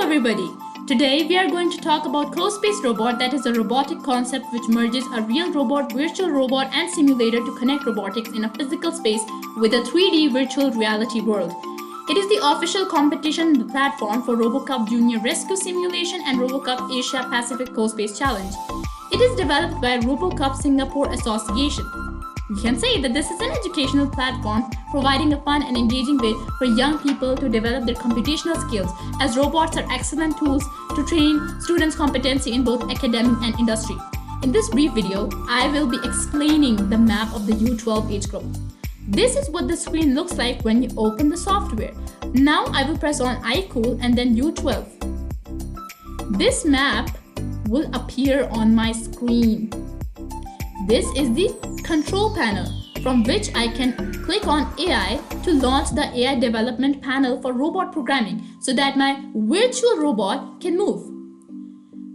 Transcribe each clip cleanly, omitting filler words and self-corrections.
everybody. Today we are going to talk about co-space robot, that is a robotic concept which merges a real robot, virtual robot and simulator to connect robotics in a physical space with a 3D virtual reality world. It is the official competition platform for RoboCup Junior Rescue Simulation and RoboCup Asia Pacific Co-Space Challenge. It is developed by RoboCup Singapore Association. We can say that this is an educational platform providing a fun and engaging way for young people to develop their computational skills, as robots are excellent tools to train students' competency in both academic and industry. In this brief video, I will be explaining the map of the U12 age group. This is what the screen looks like when you open the software. Now I will press on iCool and then U12. This map will appear on my screen. This is the control panel from which I can click on AI to launch the AI development panel for robot programming so that my virtual robot can move.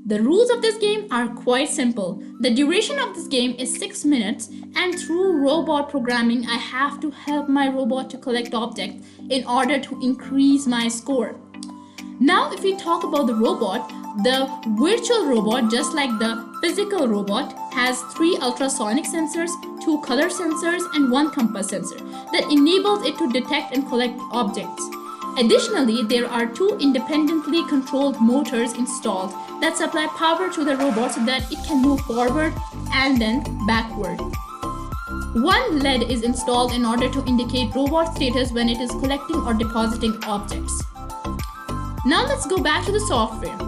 The rules of this game are quite simple. The duration of this game is 6 minutes, and through robot programming I have to help my robot to collect objects in order to increase my score. Now if we talk about the robot, the virtual robot, just like the physical robot, has 3 ultrasonic sensors, 2 color sensors and 1 compass sensor that enables it to detect and collect objects. Additionally, there are 2 independently controlled motors installed that supply power to the robot so that it can move forward and then backward. 1 LED is installed in order to indicate robot status when it is collecting or depositing objects. Now let's go back to the software.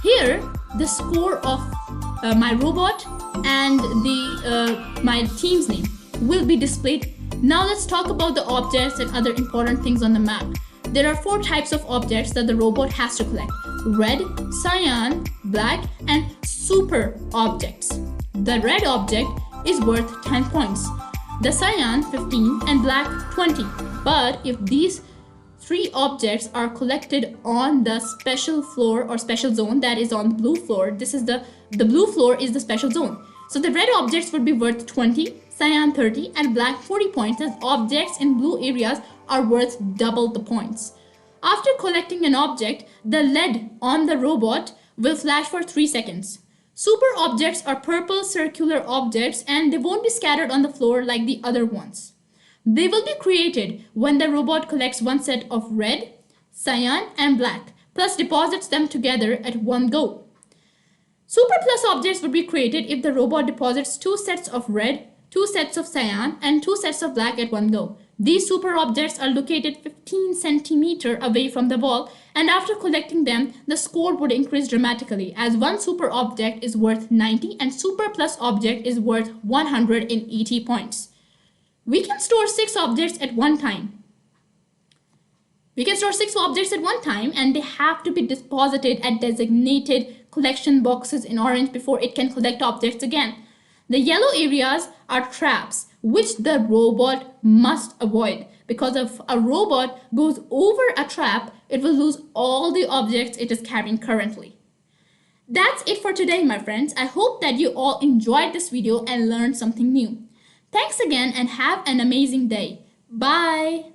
Here, the score of my robot and my team's name will be displayed. Now let's talk about the objects and other important things on the map. There are 4 types of objects that the robot has to collect: red, cyan, black, and super objects. The red object is worth 10 points, the cyan 15, and black 20. But if these 3 objects are collected on the special floor or special zone, that is on the blue floor, the blue floor is the special zone. So the red objects would be worth 20, cyan 30, and black 40 points, as objects in blue areas are worth double the points. After collecting an object, the LED on the robot will flash for 3 seconds. Super objects are purple circular objects and they won't be scattered on the floor like the other ones. They will be created when the robot collects 1 set of red, cyan, and black, plus deposits them together at one go. Super plus objects would be created if the robot deposits 2 sets of red, 2 sets of cyan, and 2 sets of black at one go. These super objects are located 15 centimeters away from the wall, and after collecting them, the score would increase dramatically, as 1 super object is worth 90 and super plus object is worth 180 points. We can store 6 objects at one time. And they have to be deposited at designated collection boxes in orange before it can collect objects again. The yellow areas are traps, which the robot must avoid, because if a robot goes over a trap, it will lose all the objects it is carrying currently. That's it for today, my friends. I hope that you all enjoyed this video and learned something new. Thanks again and have an amazing day. Bye.